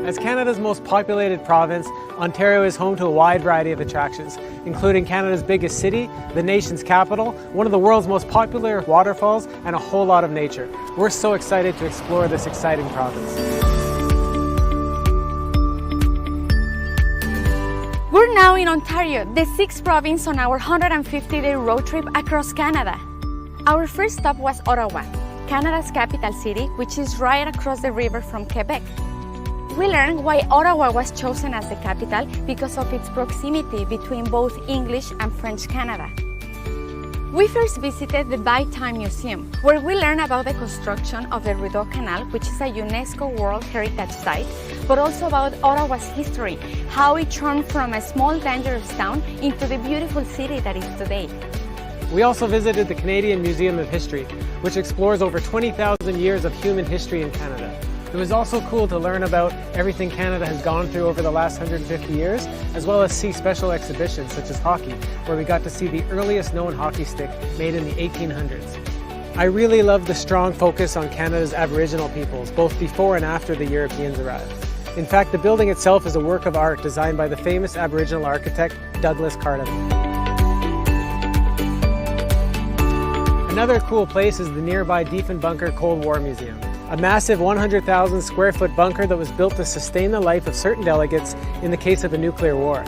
As Canada's most populated province, Ontario is home to a wide variety of attractions, including Canada's biggest city, the nation's capital, one of the world's most popular waterfalls, and a whole lot of nature. We're so excited to explore this exciting province. We're now in Ontario, the sixth province on our 150-day road trip across Canada. Our first stop was Ottawa, Canada's capital city, which is right across the river from Quebec. We learned why Ottawa was chosen as the capital because of its proximity between both English and French Canada. We first visited the Bytime Museum, where we learned about the construction of the Rideau Canal, which is a UNESCO World Heritage Site, but also about Ottawa's history, how it turned from a small dangerous town into the beautiful city that is today. We also visited the Canadian Museum of History, which explores over 20,000 years of human history in Canada. It was also cool to learn about everything Canada has gone through over the last 150 years, as well as see special exhibitions such as hockey, where we got to see the earliest known hockey stick made in the 1800s. I really love the strong focus on Canada's Aboriginal peoples, both before and after the Europeans arrived. In fact, the building itself is a work of art designed by the famous Aboriginal architect Douglas Carter. Another cool place is the nearby Diefenbunker Cold War Museum, a massive 100,000 square foot bunker that was built to sustain the life of certain delegates in the case of a nuclear war.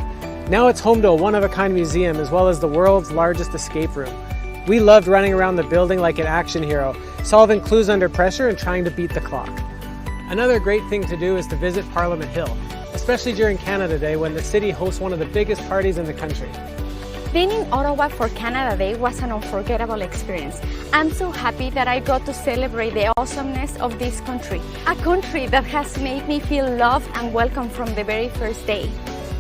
Now it's home to a one-of-a-kind museum as well as the world's largest escape room. We loved running around the building like an action hero, solving clues under pressure and trying to beat the clock. Another great thing to do is to visit Parliament Hill, especially during Canada Day when the city hosts one of the biggest parties in the country. Being in Ottawa for Canada Day was an unforgettable experience. I'm so happy that I got to celebrate the awesomeness of this country, a country that has made me feel loved and welcome from the very first day.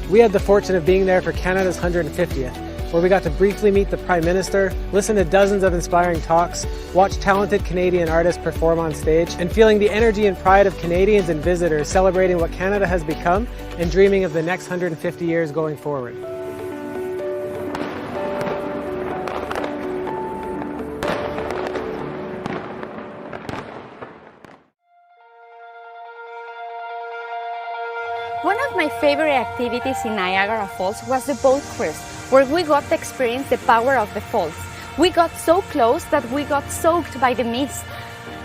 We had the fortune of being there for Canada's 150th, where we got to briefly meet the Prime Minister, listen to dozens of inspiring talks, watch talented Canadian artists perform on stage, and feeling the energy and pride of Canadians and visitors celebrating what Canada has become and dreaming of the next 150 years going forward. One of my favorite activities in Niagara Falls was the boat cruise, where we got to experience the power of the falls. We got so close that we got soaked by the mist.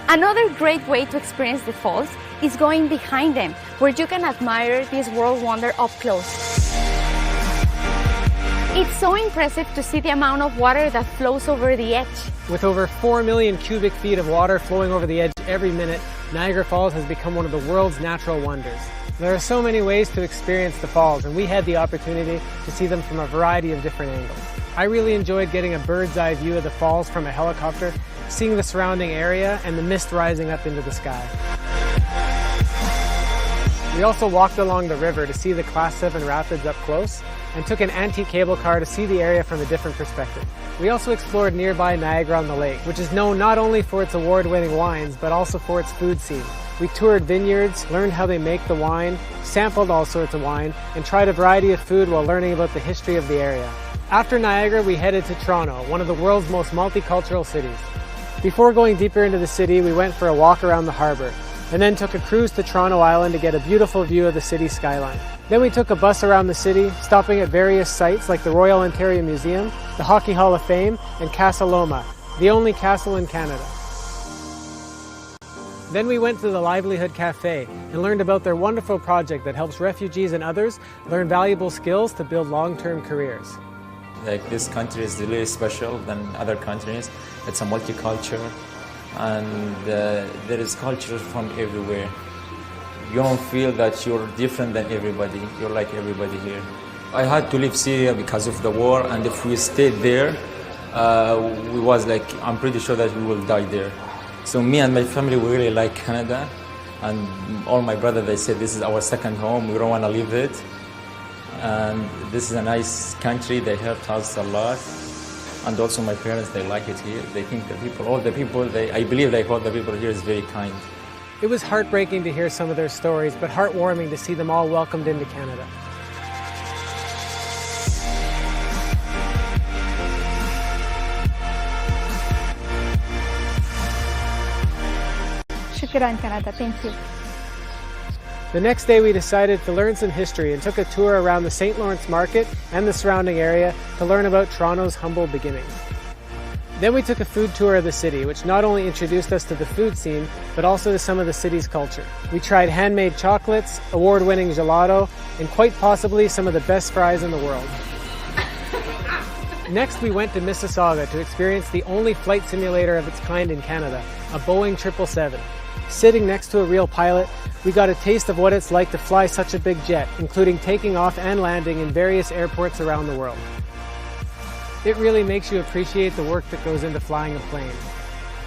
Another great way to experience the falls is going behind them, where you can admire this world wonder up close. It's so impressive to see the amount of water that flows over the edge. With over 4 million cubic feet of water flowing over the edge every minute, Niagara Falls has become one of the world's natural wonders. There are so many ways to experience the falls, and we had the opportunity to see them from a variety of different angles. I really enjoyed getting a bird's eye view of the falls from a helicopter, seeing the surrounding area and the mist rising up into the sky. We also walked along the river to see the Class 7 rapids up close and took an antique cable car to see the area from a different perspective. We also explored nearby Niagara-on-the-Lake, which is known not only for its award-winning wines, but also for its food scene. We toured vineyards, learned how they make the wine, sampled all sorts of wine, and tried a variety of food while learning about the history of the area. After Niagara, we headed to Toronto, one of the world's most multicultural cities. Before going deeper into the city, we went for a walk around the harbour, and then took a cruise to Toronto Island to get a beautiful view of the city skyline. Then we took a bus around the city, stopping at various sites like the Royal Ontario Museum, the Hockey Hall of Fame, and Casa Loma, the only castle in Canada. Then we went to the Livelihood Cafe and learned about their wonderful project that helps refugees and others learn valuable skills to build long-term careers. Like, this country is really special than other countries. It's a multicultural, and there is culture from everywhere. You don't feel that you're different than everybody. You're like everybody here. I had to leave Syria because of the war, and if we stayed there, we was like, I'm pretty sure that we will die there. So me and my family, we really like Canada, and all my brothers, they said this is our second home. We don't want to leave it. And this is a nice country. They helped us a lot. And also my parents, they like it here. They think the people, all the people, I believe like all the people here is very kind. It was heartbreaking to hear some of their stories, but heartwarming to see them all welcomed into Canada. Shukran, Canada. Thank you. The next day we decided to learn some history and took a tour around the St. Lawrence Market and the surrounding area to learn about Toronto's humble beginnings. Then we took a food tour of the city, which not only introduced us to the food scene, but also to some of the city's culture. We tried handmade chocolates, award-winning gelato, and quite possibly some of the best fries in the world. Next, we went to Mississauga to experience the only flight simulator of its kind in Canada, a Boeing 777. Sitting next to a real pilot, we got a taste of what it's like to fly such a big jet, including taking off and landing in various airports around the world. It really makes you appreciate the work that goes into flying a plane.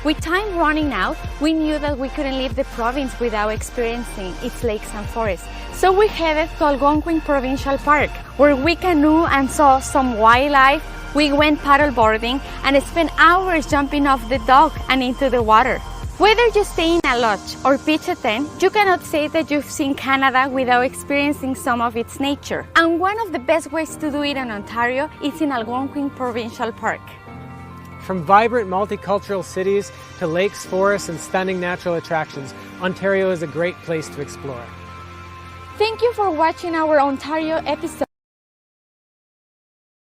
With time running out, we knew that we couldn't leave the province without experiencing its lakes and forests. So we headed to Algonquin Provincial Park, where we canoed and saw some wildlife. We went paddleboarding and spent hours jumping off the dock and into the water. Whether you stay in a lodge or pitch a tent, you cannot say that you've seen Canada without experiencing some of its nature. And one of the best ways to do it in Ontario is in Algonquin Provincial Park. From vibrant multicultural cities to lakes, forests, and stunning natural attractions, Ontario is a great place to explore. Thank you for watching our Ontario episode.